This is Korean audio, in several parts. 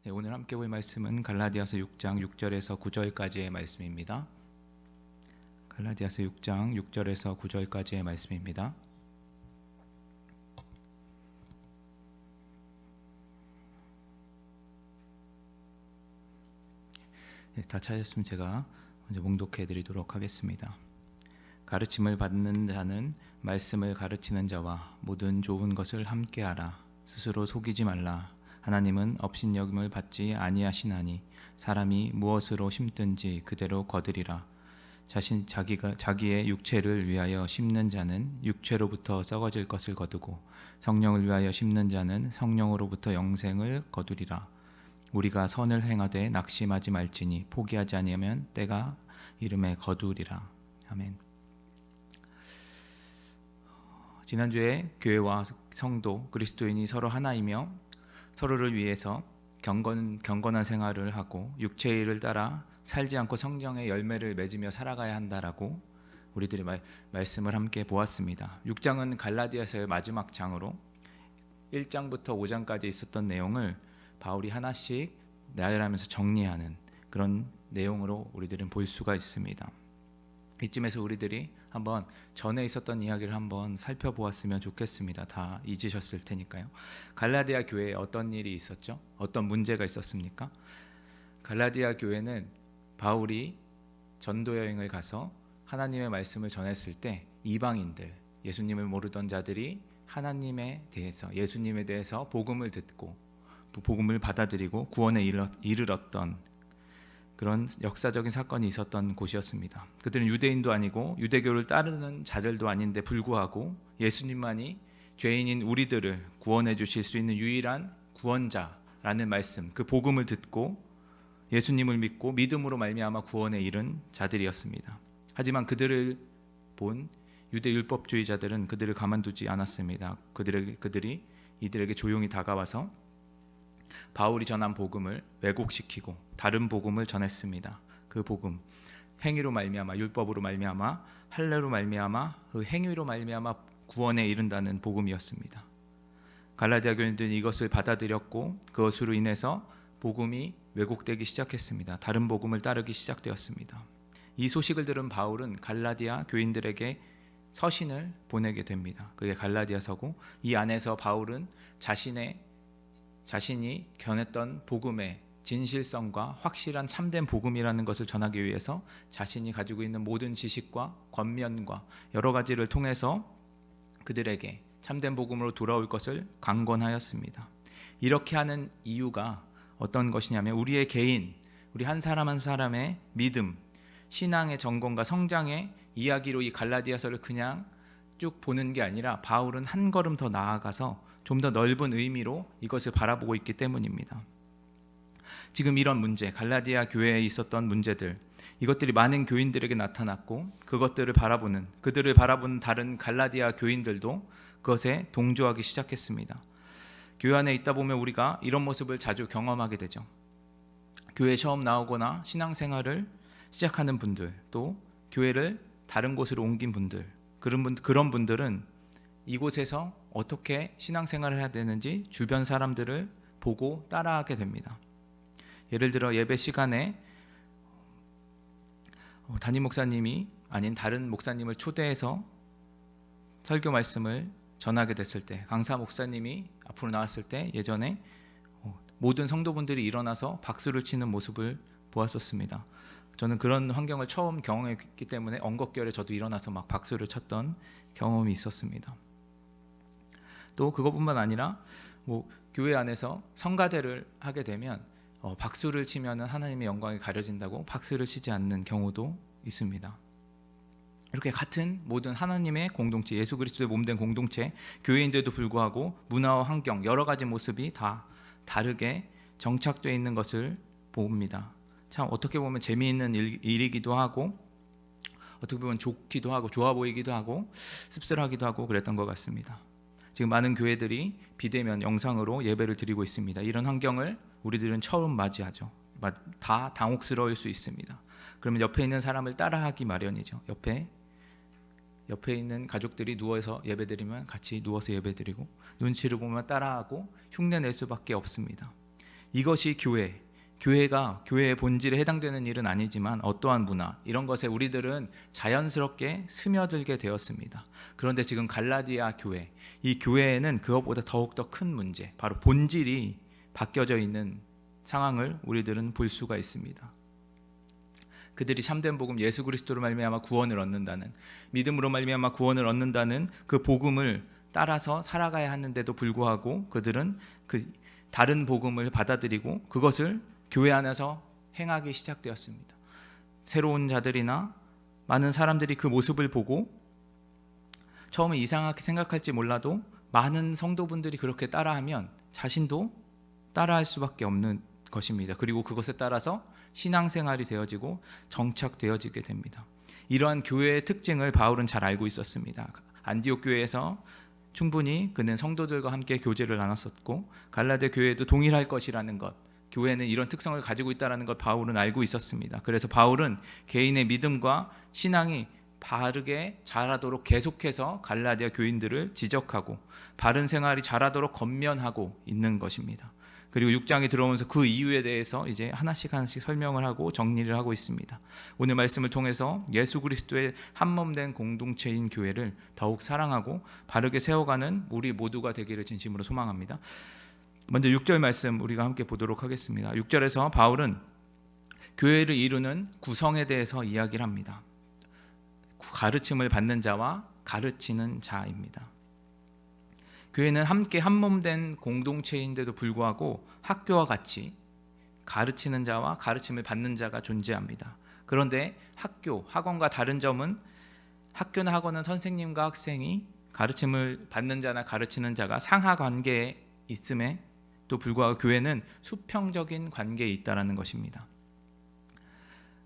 네, 오늘 함께 볼 말씀은 갈라디아서 6장 6절에서 9절까지의 말씀입니다. 갈라디아서 6장 6절에서 9절까지의 말씀입니다. 네, 다 찾았으면 제가 먼저 봉독해 드리도록 하겠습니다. 가르침을 받는 자는 말씀을 가르치는 자와 모든 좋은 것을 함께하라. 스스로 속이지 말라. 하나님은 업신여김을 받지 아니하시나니 사람이 무엇으로 심든지 그대로 거두리라. 자기의 육체를 위하여 심는 자는 육체로부터 썩어질 것을 거두고 성령을 위하여 심는 자는 성령으로부터 영생을 거두리라. 우리가 선을 행하되 낙심하지 말지니 포기하지 아니하면 때가 이름에 거두리라. 아멘. 지난주에 교회와 성도, 그리스도인이 서로 하나이며 서로를 위해서 경건한 생활을 하고 육체의 일을 따라 살지 않고 성령의 열매를 맺으며 살아가야 한다라고 우리들이 말씀을 함께 보았습니다. 6장은 갈라디아서의 마지막 장으로 1장부터 5장까지 있었던 내용을 바울이 하나씩 나열하면서 정리하는 그런 내용으로 우리들은 볼 수가 있습니다. 이쯤에서 우리들이 한번 전에 있었던 이야기를 한번 살펴보았으면 좋겠습니다. 다 잊으셨을 테니까요. 갈라디아 교회에 어떤 일이 있었죠? 어떤 문제가 있었습니까? 갈라디아 교회는 바울이 전도 여행을 가서 하나님의 말씀을 전했을 때 이방인들, 예수님을 모르던 자들이 하나님에 대해서, 예수님에 대해서 복음을 듣고 복음을 받아들이고 구원에 이르렀던 그런 역사적인 사건이 있었던 곳이었습니다. 그들은 유대인도 아니고 유대교를 따르는 자들도 아닌데 불구하고 예수님만이 죄인인 우리들을 구원해 주실 수 있는 유일한 구원자라는 말씀, 그 복음을 듣고 예수님을 믿고 믿음으로 말미암아 구원에 이른 자들이었습니다. 하지만 그들을 본 유대 율법주의자들은 그들을 가만두지 않았습니다. 그들이 이들에게 조용히 다가와서 바울이 전한 복음을 왜곡시키고 다른 복음을 전했습니다. 그 복음, 행위로 말미암아, 율법으로 말미암아, 할례로 말미암아, 그 행위로 말미암아 구원에 이른다는 복음이었습니다. 갈라디아 교인들은 이것을 받아들였고 그것으로 인해서 복음이 왜곡되기 시작했습니다. 다른 복음을 따르기 시작되었습니다. 이 소식을 들은 바울은 갈라디아 교인들에게 서신을 보내게 됩니다. 그게 갈라디아서고, 이 안에서 바울은 자신이 견했던 복음의 진실성과 확실한 참된 복음이라는 것을 전하기 위해서 자신이 가지고 있는 모든 지식과 권면과 여러 가지를 통해서 그들에게 참된 복음으로 돌아올 것을 강권하였습니다. 이렇게 하는 이유가 어떤 것이냐면 우리의 개인, 우리 한 사람 한 사람의 믿음, 신앙의 정건과 성장의 이야기로 이 갈라디아서를 그냥 쭉 보는 게 아니라 바울은 한 걸음 더 나아가서 좀 더 넓은 의미로 이것을 바라보고 있기 때문입니다. 지금 이런 문제, 갈라디아 교회에 있었던 문제들, 이것들이 많은 교인들에게 나타났고 그들을 바라보는 다른 갈라디아 교인들도 그것에 동조하기 시작했습니다. 교회 안에 있다 보면 우리가 이런 모습을 자주 경험하게 되죠. 교회에 처음 나오거나 신앙생활을 시작하는 분들, 또 교회를 다른 곳으로 옮긴 분들, 그런 분들은 이곳에서 어떻게 신앙생활을 해야 되는지 주변 사람들을 보고 따라하게 됩니다. 예를 들어 예배 시간에 담임 목사님이 아닌 다른 목사님을 초대해서 설교 말씀을 전하게 됐을 때, 강사 목사님이 앞으로 나왔을 때 예전에 모든 성도분들이 일어나서 박수를 치는 모습을 보았었습니다. 저는 그런 환경을 처음 경험했기 때문에 언급결에 저도 일어나서 막 박수를 쳤던 경험이 있었습니다. 또 그것뿐만 아니라 교회 안에서 성가대를 하게 되면 박수를 치면 하나님의 영광이 가려진다고 박수를 치지 않는 경우도 있습니다. 이렇게 같은 모든 하나님의 공동체, 예수 그리스도의 몸된 공동체, 교회인데도 불구하고 문화와 환경, 여러 가지 모습이 다 다르게 정착되어 있는 것을 봅니다. 참 어떻게 보면 재미있는 일이기도 하고 어떻게 보면 좋기도 하고 좋아 보이기도 하고 씁쓸하기도 하고 그랬던 것 같습니다. 지금 많은 교회들이 비대면 영상으로 예배를 드리고 있습니다. 이런 환경을 우리들은 처음 맞이하죠. 다 당혹스러울 수 있습니다. 그러면 옆에 있는 사람을 따라하기 마련이죠. 옆에 있는 가족들이 누워서 예배드리면 같이 누워서 예배드리고 눈치를 보면 따라하고 흉내낼 수밖에 없습니다. 이것이 교회가 교회의 본질에 해당되는 일은 아니지만 어떠한 문화 이런 것에 우리들은 자연스럽게 스며들게 되었습니다. 그런데 지금 갈라디아 교회, 이 교회에는 그것보다 더욱더 큰 문제, 바로 본질이 바뀌어져 있는 상황을 우리들은 볼 수가 있습니다. 그들이 참된 복음 예수 그리스도로 말미암아 구원을 얻는다는, 믿음으로 말미암아 구원을 얻는다는 그 복음을 따라서 살아가야 하는데도 불구하고 그들은 그 다른 복음을 받아들이고 그것을 교회 안에서 행하기 시작되었습니다. 새로운 자들이나 많은 사람들이 그 모습을 보고 처음에 이상하게 생각할지 몰라도 많은 성도분들이 그렇게 따라하면 자신도 따라할 수밖에 없는 것입니다. 그리고 그것에 따라서 신앙생활이 되어지고 정착되어지게 됩니다. 이러한 교회의 특징을 바울은 잘 알고 있었습니다. 안디옥 교회에서 충분히 그는 성도들과 함께 교제를 나눴었고 갈라디아 교회도 동일할 것이라는 것, 교회는 이런 특성을 가지고 있다는 것 바울은 알고 있었습니다. 그래서 바울은 개인의 믿음과 신앙이 바르게 자라도록 계속해서 갈라디아 교인들을 지적하고 바른 생활이 자라도록 권면하고 있는 것입니다. 그리고 6장에 들어오면서 그 이유에 대해서 이제 하나씩 설명을 하고 정리를 하고 있습니다. 오늘 말씀을 통해서 예수 그리스도의 한몸된 공동체인 교회를 더욱 사랑하고 바르게 세워가는 우리 모두가 되기를 진심으로 소망합니다. 먼저 6절 말씀 우리가 함께 보도록 하겠습니다. 6절에서 바울은 교회를 이루는 구성에 대해서 이야기를 합니다. 가르침을 받는 자와 가르치는 자입니다. 교회는 함께 한몸된 공동체인데도 불구하고 학교와 같이 가르치는 자와 가르침을 받는 자가 존재합니다. 그런데 학원과 다른 점은 학교나 학원은 선생님과 학생이 가르침을 받는 자나 가르치는 자가 상하 관계에 있음에도 불구하고 교회는 수평적인 관계에 있다는 것입니다.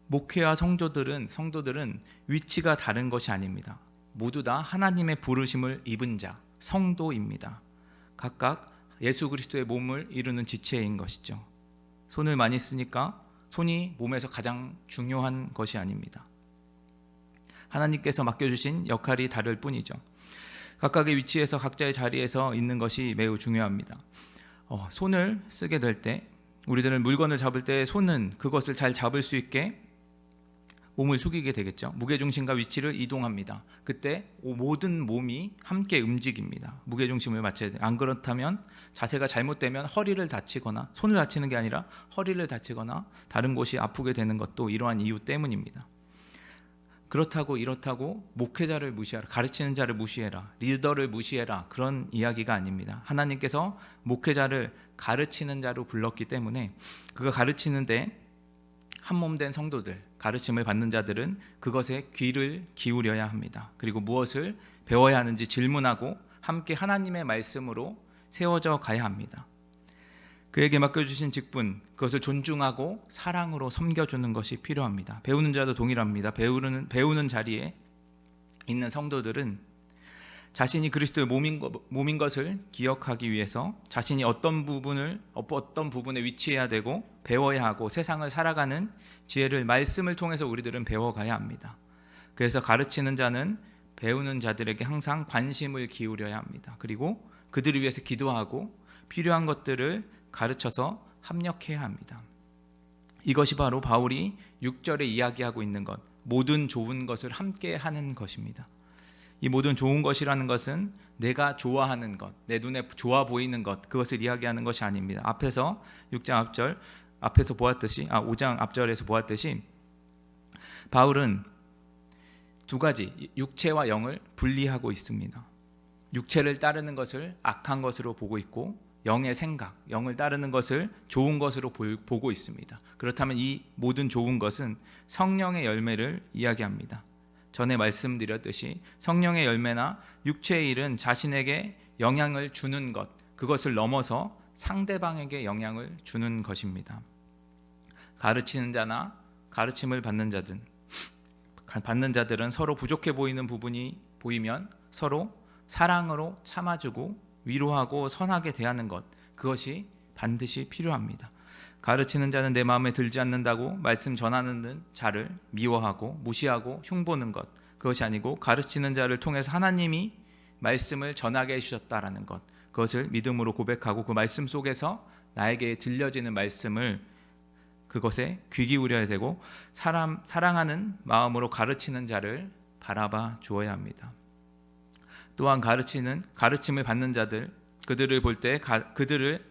목회와 성도들은 위치가 다른 것이 아닙니다. 모두 다 하나님의 부르심을 입은 자, 성도입니다. 각각 예수 그리스도의 몸을 이루는 지체인 것이죠. 손을 많이 쓰니까 손이 몸에서 가장 중요한 것이 아닙니다. 하나님께서 맡겨주신 역할이 다를 뿐이죠. 각각의 위치에서 각자의 자리에서 있는 것이 매우 중요합니다. 손을 쓰게 될 때 우리들은 물건을 잡을 때 손은 그것을 잘 잡을 수 있게 몸을 숙이게 되겠죠. 무게중심과 위치를 이동합니다. 그때 모든 몸이 함께 움직입니다. 무게중심을 맞춰야 돼요. 안 그렇다면 자세가 잘못되면 허리를 다치거나, 손을 다치는 게 아니라 허리를 다치거나 다른 곳이 아프게 되는 것도 이러한 이유 때문입니다. 그렇다고 이렇다고 목회자를 무시하라, 가르치는 자를 무시해라, 리더를 무시해라, 그런 이야기가 아닙니다. 하나님께서 목회자를 가르치는 자로 불렀기 때문에 그가 가르치는데 한몸된 성도들, 가르침을 받는 자들은 그것에 귀를 기울여야 합니다. 그리고 무엇을 배워야 하는지 질문하고 함께 하나님의 말씀으로 세워져 가야 합니다. 그에게 맡겨주신 직분, 그것을 존중하고 사랑으로 섬겨주는 것이 필요합니다. 배우는 자도 동일합니다. 배우는 자리에 있는 성도들은 자신이 그리스도의 몸인 것을 기억하기 위해서 자신이 어떤 부분에 위치해야 되고 배워야 하고 세상을 살아가는 지혜를 말씀을 통해서 우리들은 배워가야 합니다. 그래서 가르치는 자는 배우는 자들에게 항상 관심을 기울여야 합니다. 그리고 그들을 위해서 기도하고 필요한 것들을 가르쳐서 합력해야 합니다. 이것이 바로 바울이 6절에 이야기하고 있는 것, 모든 좋은 것을 함께 하는 것입니다. 이 모든 좋은 것이라는 것은 내가 좋아하는 것, 내 눈에 좋아 보이는 것, 그것을 이야기하는 것이 아닙니다. 앞에서 6장 앞절, 앞에서 보았듯이 5장 앞절에서 보았듯이 바울은 두 가지, 육체와 영을 분리하고 있습니다. 육체를 따르는 것을 악한 것으로 보고 있고 영의 생각, 영을 따르는 것을 좋은 것으로 보고 있습니다. 그렇다면 이 모든 좋은 것은 성령의 열매를 이야기합니다. 전에 말씀드렸듯이 성령의 열매나 육체의 일은 자신에게 영향을 주는 것, 그것을 넘어서 상대방에게 영향을 주는 것입니다. 가르치는 자나 가르침을 받는 자들은 서로 부족해 보이는 부분이 보이면 서로 사랑으로 참아주고 위로하고 선하게 대하는 것, 그것이 반드시 필요합니다. 가르치는 자는 내 마음에 들지 않는다고 말씀 전하는 자를 미워하고 무시하고 흉보는 것, 그것이 아니고 가르치는 자를 통해서 하나님이 말씀을 전하게 해주셨다라는 것, 그것을 믿음으로 고백하고 그 말씀 속에서 나에게 들려지는 말씀을 그것에 귀 기울여야 되고 사랑하는 마음으로 가르치는 자를 바라봐 주어야 합니다. 또한 가르침을 받는 자들, 그들을 볼 때 그들을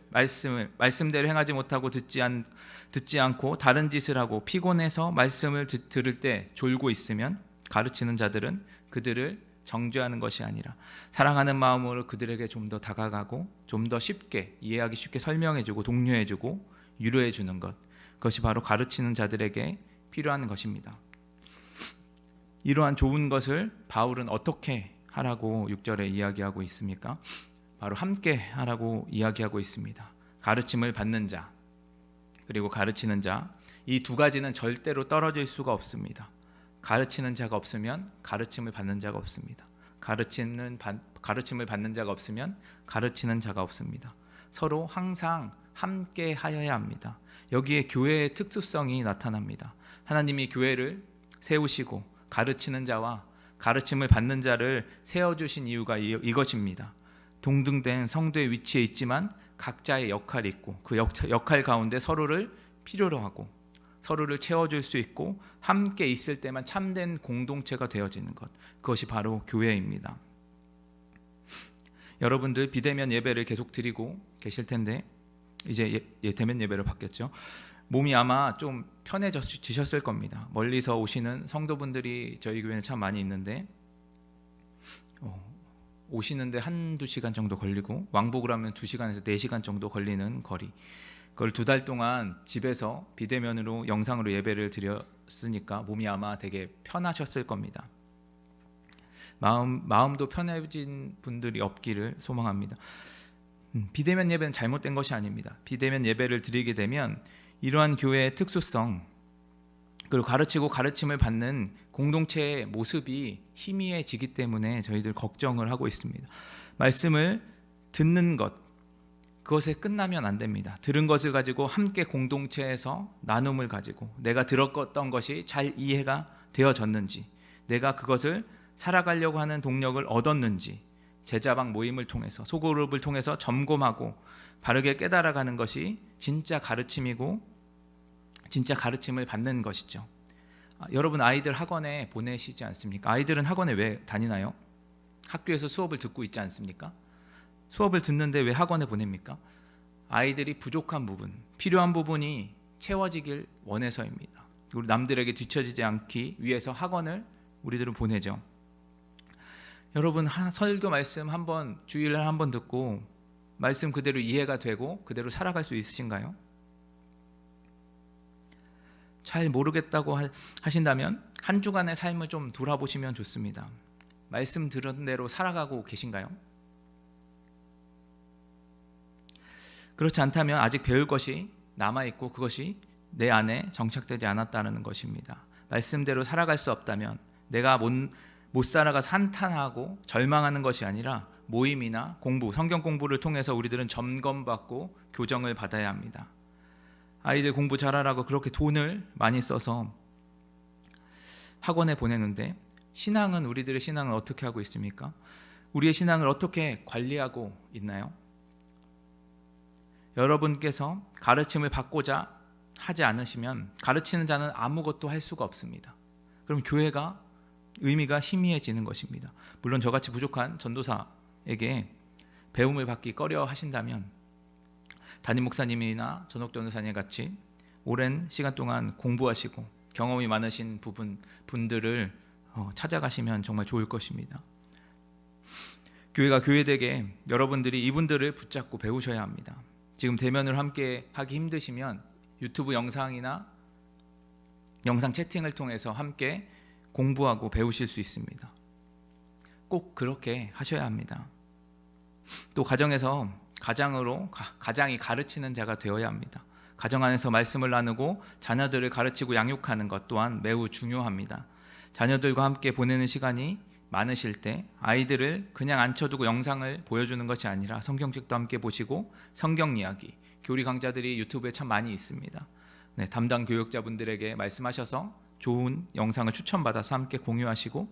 말씀대로 행하지 못하고 듣지 않고 다른 짓을 하고 피곤해서 말씀을 들을 때 졸고 있으면 가르치는 자들은 그들을 정죄하는 것이 아니라 사랑하는 마음으로 그들에게 좀 더 다가가고 좀 더 쉽게 이해하기 쉽게 설명해주고 독려해주고 위로해주는 것, 그것이 바로 가르치는 자들에게 필요한 것입니다. 이러한 좋은 것을 바울은 어떻게 하라고 6절에 이야기하고 있습니까? 바로 함께 하라고 이야기하고 있습니다. 가르침을 받는 자 그리고 가르치는 자, 이 두 가지는 절대로 떨어질 수가 없습니다. 가르치는 자가 없으면 가르침을 받는 자가 없습니다. 가르침을 받는 자가 없으면 가르치는 자가 없습니다. 서로 항상 함께 하여야 합니다. 여기에 교회의 특수성이 나타납니다. 하나님이 교회를 세우시고 가르치는 자와 가르침을 받는 자를 세워주신 이유가 이것입니다. 동등된 성도의 위치에 있지만 각자의 역할이 있고 그 역할 가운데 서로를 필요로 하고 서로를 채워줄 수 있고 함께 있을 때만 참된 공동체가 되어지는 것, 그것이 바로 교회입니다. 여러분들 비대면 예배를 계속 드리고 계실 텐데 이제 대면 예배로 바뀌었죠. 몸이 아마 좀 편해지셨을 겁니다. 멀리서 오시는 성도분들이 저희 교회는 참 많이 있는데 오시는데 1-2시간 정도 걸리고 왕복을 하면 2시간에서 4시간 정도 걸리는 거리, 그걸 2달 동안 집에서 비대면으로 영상으로 예배를 드렸으니까 몸이 아마 되게 편하셨을 겁니다. 마음도 편해진 분들이 없기를 소망합니다. 비대면 예배는 잘못된 것이 아닙니다. 비대면 예배를 드리게 되면 이러한 교회의 특수성 그리고 가르치고 가르침을 받는 공동체의 모습이 희미해지기 때문에 저희들 걱정을 하고 있습니다. 말씀을 듣는 것, 그것에 끝나면 안 됩니다. 들은 것을 가지고 함께 공동체에서 나눔을 가지고 내가 들었던 것이 잘 이해가 되어졌는지, 내가 그것을 살아가려고 하는 동력을 얻었는지 제자방 모임을 통해서 소그룹을 통해서 점검하고 바르게 깨달아가는 것이 진짜 가르침이고 진짜 가르침을 받는 것이죠. 여러분 아이들 학원에 보내시지 않습니까? 아이들은 학원에 왜 다니나요? 학교에서 수업을 듣고 있지 않습니까? 수업을 듣는데 왜 학원에 보냅니까? 아이들이 부족한 부분, 필요한 부분이 채워지길 원해서입니다. 우리 남들에게 뒤처지지 않기 위해서 학원을 우리들은 보내죠. 여러분 설교 말씀 한번 주일날 한번 듣고 말씀 그대로 이해가 되고 그대로 살아갈 수 있으신가요? 잘 모르겠다고 하신다면 한 주간의 삶을 좀 돌아보시면 좋습니다. 말씀 들은 대로 살아가고 계신가요? 그렇지 않다면 아직 배울 것이 남아있고 그것이 내 안에 정착되지 않았다는 것입니다. 말씀대로 살아갈 수 없다면 내가 못 살아가서 한탄하고 절망하는 것이 아니라 모임이나 공부, 성경 공부를 통해서 우리들은 점검받고 교정을 받아야 합니다. 아이들 공부 잘하라고 그렇게 돈을 많이 써서 학원에 보내는데 우리들의 신앙은 어떻게 하고 있습니까? 우리의 신앙을 어떻게 관리하고 있나요? 여러분께서 가르침을 받고자 하지 않으시면 가르치는 자는 아무것도 할 수가 없습니다. 그럼 교회가 의미가 희미해지는 것입니다. 물론 저같이 부족한 전도사에게 배움을 받기 꺼려 하신다면 담임 목사님이나 전옥 전도사님 같이 오랜 시간 동안 공부하시고 경험이 많으신 분들을 찾아가시면 정말 좋을 것입니다. 교회가 교회되게 여러분들이 이분들을 붙잡고 배우셔야 합니다. 지금 대면으로 함께 하기 힘드시면 유튜브 영상이나 영상 채팅을 통해서 함께 공부하고 배우실 수 있습니다. 꼭 그렇게 하셔야 합니다. 또 가장이 가르치는 자가 되어야 합니다. 가정 안에서 말씀을 나누고 자녀들을 가르치고 양육하는 것 또한 매우 중요합니다. 자녀들과 함께 보내는 시간이 많으실 때 아이들을 그냥 앉혀두고 영상을 보여주는 것이 아니라 성경책도 함께 보시고 성경 이야기, 교리 강좌들이 유튜브에 참 많이 있습니다. 담당 교육자분들에게 말씀하셔서 좋은 영상을 추천받아서 함께 공유하시고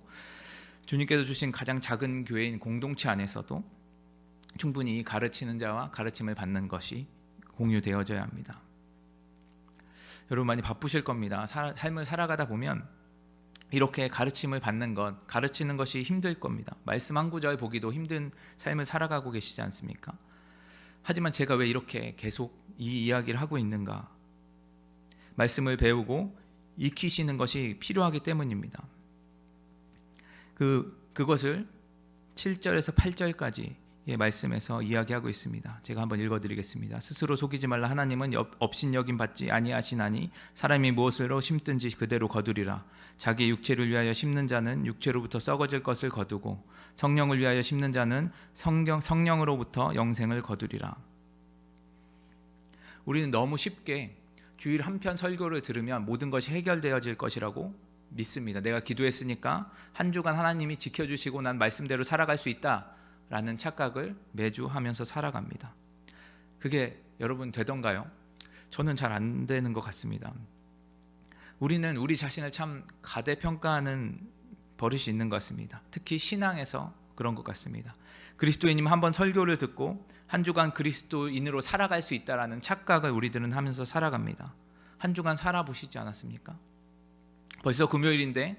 주님께서 주신 가장 작은 교회인 공동체 안에서도 충분히 가르치는 자와 가르침을 받는 것이 공유되어져야 합니다. 여러분 많이 바쁘실 겁니다. 삶을 살아가다 보면 이렇게 가르침을 받는 것, 가르치는 것이 힘들 겁니다. 말씀 한 구절 보기도 힘든 삶을 살아가고 계시지 않습니까? 하지만 제가 왜 이렇게 계속 이 이야기를 하고 있는가? 말씀을 배우고 익히시는 것이 필요하기 때문입니다. 그것을 7절에서 8절까지의 말씀에서 이야기하고 있습니다. 제가 한번 읽어드리겠습니다. 스스로 속이지 말라. 하나님은 업신여김 받지 아니하시나니 사람이 무엇으로 심든지 그대로 거두리라. 자기 육체를 위하여 심는 자는 육체로부터 썩어질 것을 거두고 성령을 위하여 심는 자는 성령으로부터 영생을 거두리라. 우리는 너무 쉽게 주일 한편 설교를 들으면 모든 것이 해결되어질 것이라고 믿습니다. 내가 기도했으니까 한 주간 하나님이 지켜주시고 난 말씀대로 살아갈 수 있다라는 착각을 매주 하면서 살아갑니다. 그게 여러분 되던가요? 저는 잘 안 되는 것 같습니다. 우리는 우리 자신을 참 가대평가하는 버릇이 있는 것 같습니다. 특히 신앙에서 그런 것 같습니다. 그리스도인님 한번 설교를 듣고 한 주간 그리스도인으로 살아갈 수 있다라는 착각을 우리들은 하면서 살아갑니다. 한 주간 살아보시지 않았습니까? 벌써 금요일인데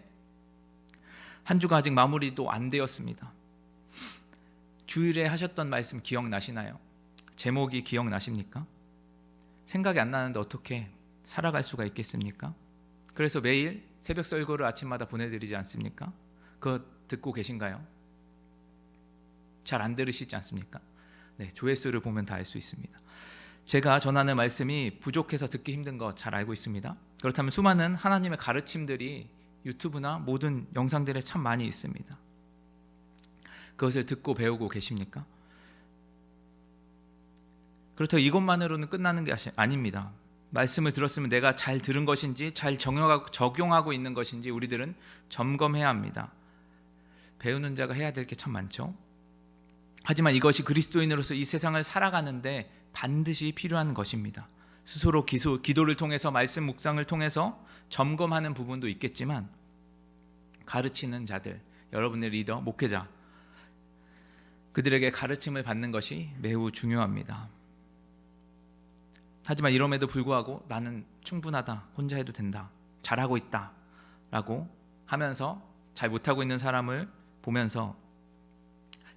한 주가 아직 마무리도 안 되었습니다. 주일에 하셨던 말씀 기억나시나요? 제목이 기억나십니까? 생각이 안 나는데 어떻게 살아갈 수가 있겠습니까? 그래서 매일 새벽 설교를 아침마다 보내드리지 않습니까? 그거 듣고 계신가요? 잘 안 들으시지 않습니까? 네, 조회수를 보면 다 알 수 있습니다. 제가 전하는 말씀이 부족해서 듣기 힘든 거 잘 알고 있습니다. 그렇다면 수많은 하나님의 가르침들이 유튜브나 모든 영상들에 참 많이 있습니다. 그것을 듣고 배우고 계십니까? 그렇다고 이것만으로는 끝나는 게 아닙니다. 말씀을 들었으면 내가 잘 들은 것인지 잘 적용하고 있는 것인지 우리들은 점검해야 합니다. 배우는 자가 해야 될 게 참 많죠. 하지만 이것이 그리스도인으로서 이 세상을 살아가는데 반드시 필요한 것입니다. 스스로 기도를 통해서 말씀 묵상을 통해서 점검하는 부분도 있겠지만 가르치는 자들, 여러분의 리더, 목회자, 그들에게 가르침을 받는 것이 매우 중요합니다. 하지만 이럼에도 불구하고 나는 충분하다, 혼자 해도 된다, 잘하고 있다 라고 하면서 잘 못하고 있는 사람을 보면서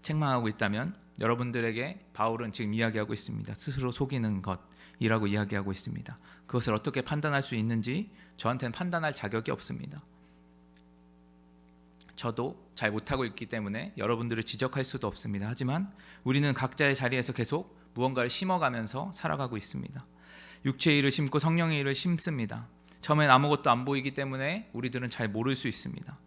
책망하고 있다면 여러분들에게 바울은 지금 이야기하고 있습니다. 스스로 속이는 것이라고 이야기하고 있습니다. 그것을 어떻게 판단할 수 있는지 저한테는 판단할 자격이 없습니다. 저도 잘 못하고 있기 때문에 여러분들을 지적할 수도 없습니다. 하지만 우리는 각자의 자리에서 계속 무언가를 심어가면서 살아가고 있습니다. 육체의 일을 심고 성령의 일을 심습니다. 처음엔 아무것도 안 보이기 때문에 우리들은 잘 모를 수 있습니다.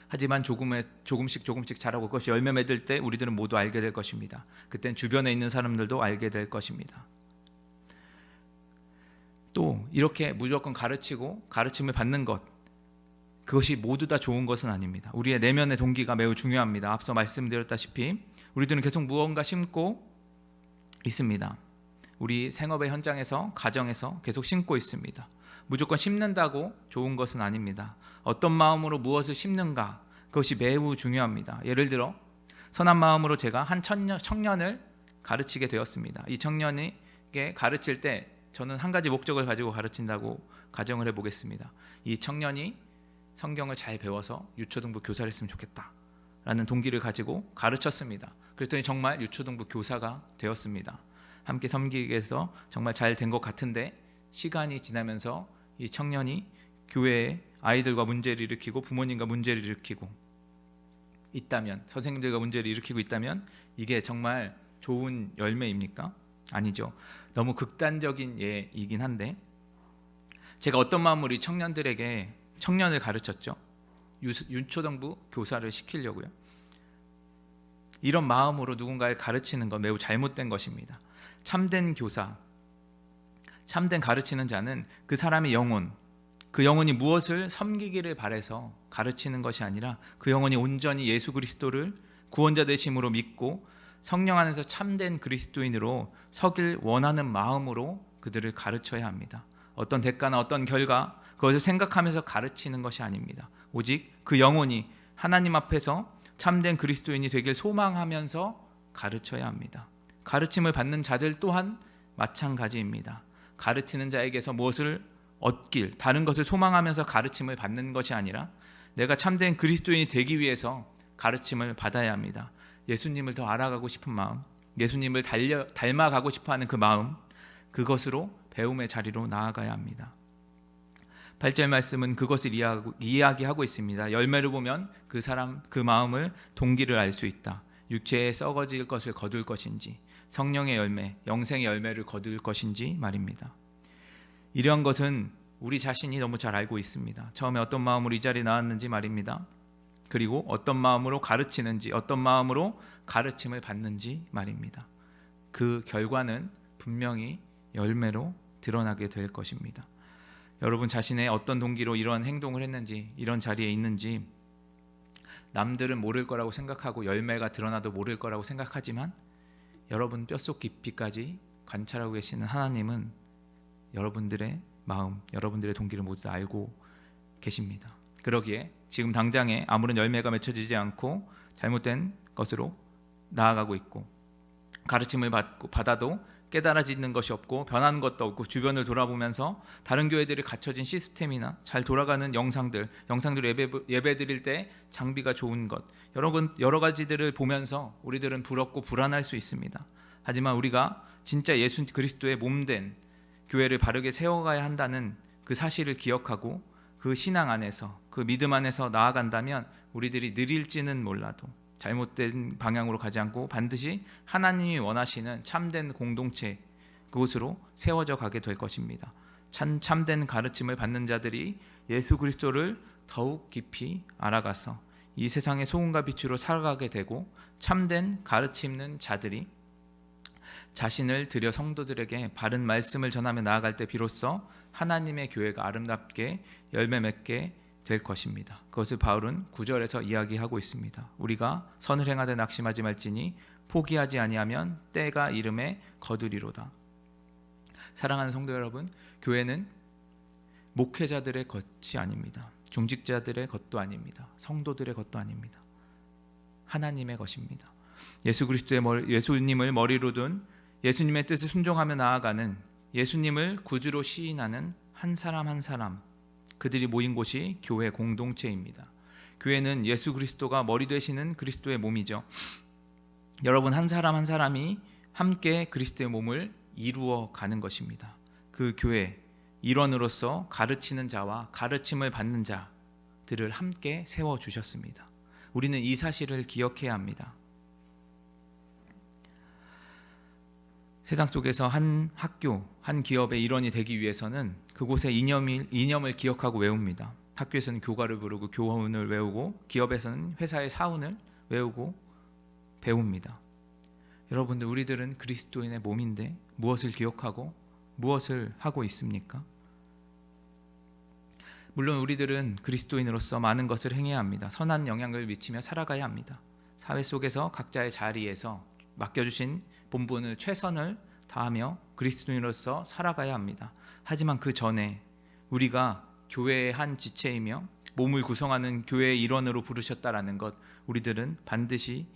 하지만 조금씩 자라고 그것이 열매 맺을 때 우리들은 모두 알게 될 것입니다. 그땐 주변에 있는 사람들도 알게 될 것입니다. 또 이렇게 무조건 가르치고 가르침을 받는 것, 그것이 모두 다 좋은 것은 아닙니다. 우리의 내면의 동기가 매우 중요합니다. 앞서 말씀드렸다시피 우리들은 계속 무언가 심고 있습니다. 우리 생업의 현장에서, 가정에서 계속 심고 있습니다. 무조건 심는다고 좋은 것은 아닙니다. 어떤 마음으로 무엇을 심는가, 그것이 매우 중요합니다. 예를 들어 선한 마음으로 제가 한 청년을 가르치게 되었습니다. 이 청년에게 가르칠 때 저는 한 가지 목적을 가지고 가르친다고 가정을 해보겠습니다. 이 청년이 성경을 잘 배워서 유초등부 교사를 했으면 좋겠다라는 동기를 가지고 가르쳤습니다. 그랬더니 정말 유초등부 교사가 되었습니다. 함께 섬기기 위해서 정말 잘 된 것 같은데 시간이 지나면서 이 청년이 교회에 아이들과 문제를 일으키고 부모님과 문제를 일으키고 있다면, 선생님들과 문제를 일으키고 있다면 이게 정말 좋은 열매입니까? 아니죠. 너무 극단적인 예이긴 한데 제가 어떤 마음으로 이 청년을 가르쳤죠? 유초등부 교사를 시키려고요. 이런 마음으로 누군가를 가르치는 건 매우 잘못된 것입니다. 참된 교사, 참된 가르치는 자는 그 사람의 영혼, 그 영혼이 무엇을 섬기기를 바라서 가르치는 것이 아니라 그 영혼이 온전히 예수 그리스도를 구원자 되심으로 믿고 성령 안에서 참된 그리스도인으로 서길 원하는 마음으로 그들을 가르쳐야 합니다. 어떤 대가나 어떤 결과, 그것을 생각하면서 가르치는 것이 아닙니다. 오직 그 영혼이 하나님 앞에서 참된 그리스도인이 되길 소망하면서 가르쳐야 합니다. 가르침을 받는 자들 또한 마찬가지입니다. 가르치는 자에게서 무엇을 얻길, 다른 것을 소망하면서 가르침을 받는 것이 아니라 내가 참된 그리스도인이 되기 위해서 가르침을 받아야 합니다. 예수님을 더 알아가고 싶은 마음, 예수님을 닮아가고 싶어하는 그 마음, 그것으로 배움의 자리로 나아가야 합니다. 8절 말씀은 그것을 이야기하고 있습니다. 열매를 보면 그 사람, 그 마음을 동기를 알 수 있다. 육체에 썩어질 것을 거둘 것인지, 성령의 열매, 영생의 열매를 거둘 것인지 말입니다. 이러한 것은 우리 자신이 너무 잘 알고 있습니다. 처음에 어떤 마음으로 이 자리에 나왔는지 말입니다. 그리고 어떤 마음으로 가르치는지, 어떤 마음으로 가르침을 받는지 말입니다. 그 결과는 분명히 열매로 드러나게 될 것입니다. 여러분 자신의 어떤 동기로 이런 행동을 했는지, 이런 자리에 있는지 남들은 모를 거라고 생각하고 열매가 드러나도 모를 거라고 생각하지만 여러분 뼛속 깊이까지 관찰하고 계시는 하나님은 여러분들의 마음, 여러분들의 동기를 모두 다 알고 계십니다. 그러기에 지금 당장에 아무런 열매가 맺혀지지 않고 잘못된 것으로 나아가고 있고 가르침을 받아도 깨달아지는 것이 없고 변하는 것도 없고 주변을 돌아보면서 다른 교회들이 갖춰진 시스템이나 잘 돌아가는 영상들 예배 드릴 때 장비가 좋은 것 여러 가지들을 보면서 우리들은 부럽고 불안할 수 있습니다. 하지만 우리가 진짜 예수 그리스도의 몸된 교회를 바르게 세워가야 한다는 그 사실을 기억하고 그 신앙 안에서 그 믿음 안에서 나아간다면 우리들이 느릴지는 몰라도 잘못된 방향으로 가지 않고 반드시 하나님이 원하시는 참된 공동체 그곳으로 세워져 가게 될 것입니다. 참된 가르침을 받는 자들이 예수 그리스도를 더욱 깊이 알아가서 이 세상의 소금과 빛으로 살아가게 되고 참된 가르치는 자들이 자신을 들여 성도들에게 바른 말씀을 전하며 나아갈 때 비로소 하나님의 교회가 아름답게 열매 맺게 될 것입니다. 그것을 바울은 9절에서 이야기하고 있습니다. 우리가 선을 행하되 낙심하지 말지니 포기하지 아니하면 때가 이름에 거두리로다. 사랑하는 성도 여러분, 교회는 목회자들의 것이 아닙니다. 중직자들의 것도 아닙니다. 성도들의 것도 아닙니다. 하나님의 것입니다. 예수님을 머리로 둔 예수님의 뜻을 순종하며 나아가는 예수님을 구주로 시인하는 한 사람 한 사람 그들이 모인 곳이 교회 공동체입니다. 교회는 예수 그리스도가 머리 되시는 그리스도의 몸이죠. 여러분 한 사람 한 사람이 함께 그리스도의 몸을 이루어 가는 것입니다. 그 교회 일원으로서 가르치는 자와 가르침을 받는 자들을 함께 세워주셨습니다. 우리는 이 사실을 기억해야 합니다. 세상 속에서 한 학교, 한 기업의 일원이 되기 위해서는 그곳의 이념을 기억하고 외웁니다. 학교에서는 교가를 부르고 교훈을 외우고 기업에서는 회사의 사훈을 외우고 배웁니다. 여러분들 우리들은 그리스도인의 몸인데 무엇을 기억하고 무엇을 하고 있습니까? 물론 우리들은 그리스도인으로서 많은 것을 행해야 합니다. 선한 영향을 미치며 살아가야 합니다. 사회 속에서 각자의 자리에서 맡겨주신 본분을 최선을 다하며 그리스도인으로서 살아가야 합니다. 하지만 그 전에 우리가 교회의 한 지체이며 몸을 구성하는 교회의 일원으로 부르셨다라는 것 우리들은 반드시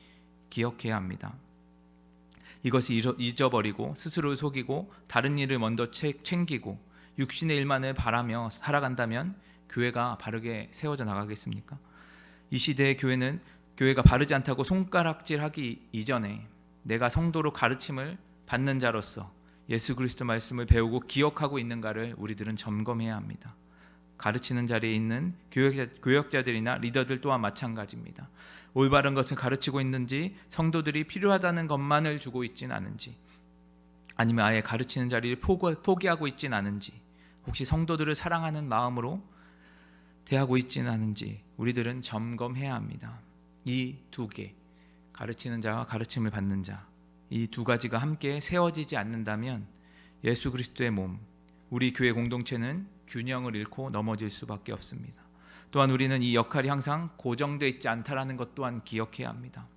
기억해야 합니다. 이것이 잊어버리고 스스로를 속이고 다른 일을 먼저 챙기고 육신의 일만을 바라며 살아간다면 교회가 바르게 세워져 나가겠습니까? 이 시대의 교회가 바르지 않다고 손가락질하기 이전에 내가 성도로 가르침을 받는 자로서 예수 그리스도 말씀을 배우고 기억하고 있는가를 우리들은 점검해야 합니다. 가르치는 자리에 있는 교역자들이나 리더들 또한 마찬가지입니다. 올바른 것을 가르치고 있는지 성도들이 필요하다는 것만을 주고 있진 않은지 아니면 아예 가르치는 자리를 포기하고 있진 않은지 혹시 성도들을 사랑하는 마음으로 대하고 있지는 않은지 우리들은 점검해야 합니다. 이 두 개, 가르치는 자와 가르침을 받는 자, 이 두 가지가 함께 세워지지 않는다면 예수 그리스도의 몸, 우리 교회 공동체는 균형을 잃고 넘어질 수밖에 없습니다. 또한 우리는 이 역할이 항상 고정되어 있지 않다라는 것 또한 기억해야 합니다.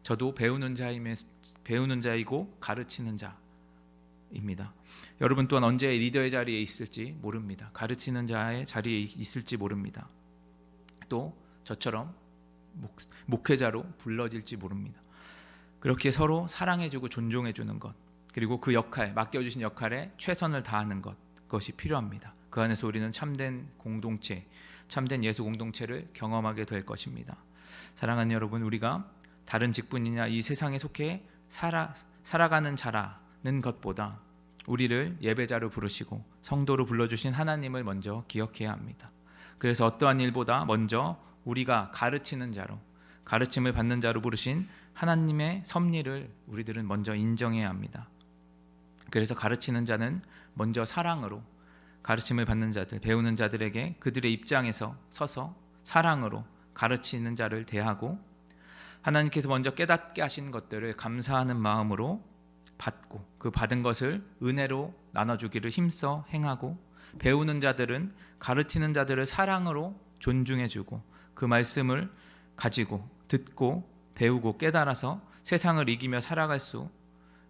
저도 배우는 자이고 가르치는 자입니다. 여러분 또한 언제 리더의 자리에 있을지 모릅니다. 가르치는 자의 자리에 있을지 모릅니다. 또 저처럼 목회자로 불러질지 모릅니다. 그렇게 서로 사랑해주고 존중해주는 것, 그리고 그 역할, 맡겨주신 역할에 최선을 다하는 것, 그것이 필요합니다. 그 안에서 우리는 참된 공동체, 참된 예수 공동체를 경험하게 될 것입니다. 사랑하는 여러분, 우리가 다른 직분이나 이 세상에 속해 살아가는 자라는 것보다 우리를 예배자로 부르시고 성도로 불러주신 하나님을 먼저 기억해야 합니다. 그래서 어떠한 일보다 먼저 우리가 가르치는 자로, 가르침을 받는 자로 부르신 하나님의 섭리를 우리들은 먼저 인정해야 합니다. 그래서 가르치는 자는 먼저 사랑으로, 가르침을 받는 자들, 배우는 자들에게 그들의 입장에서 서서 사랑으로 가르치는 자를 대하고, 하나님께서 먼저 깨닫게 하신 것들을 감사하는 마음으로 받고, 그 받은 것을 은혜로 나눠주기를 힘써 행하고, 배우는 자들은 가르치는 자들을 사랑으로 존중해주고, 그 말씀을 가지고 듣고 배우고 깨달아서 세상을 이기며 살아갈 수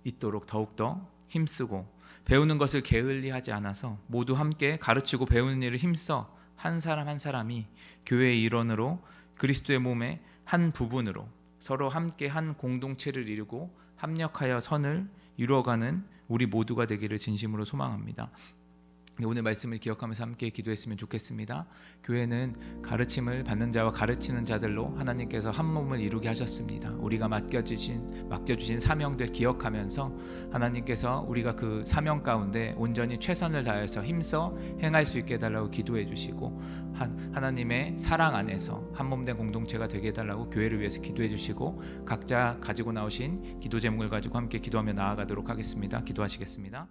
있도록 더욱더 힘쓰고, 배우는 것을 게을리하지 않아서 모두 함께 가르치고 배우는 일을 힘써 한 사람 한 사람이 교회의 일원으로, 그리스도의 몸의 한 부분으로 서로 함께 한 공동체를 이루고 합력하여 선을 이루어가는 우리 모두가 되기를 진심으로 소망합니다. 오늘 말씀을 기억하면서 함께 기도했으면 좋겠습니다. 교회는 가르침을 받는 자와 가르치는 자들로 하나님께서 한 몸을 이루게 하셨습니다. 우리가 맡겨주신 사명들 기억하면서 하나님께서 우리가 그 사명 가운데 온전히 최선을 다해서 힘써 행할 수 있게 해달라고 기도해 주시고, 하나님의 사랑 안에서 한 몸된 공동체가 되게 해달라고 교회를 위해서 기도해 주시고, 각자 가지고 나오신 기도 제목을 가지고 함께 기도하며 나아가도록 하겠습니다. 기도하시겠습니다.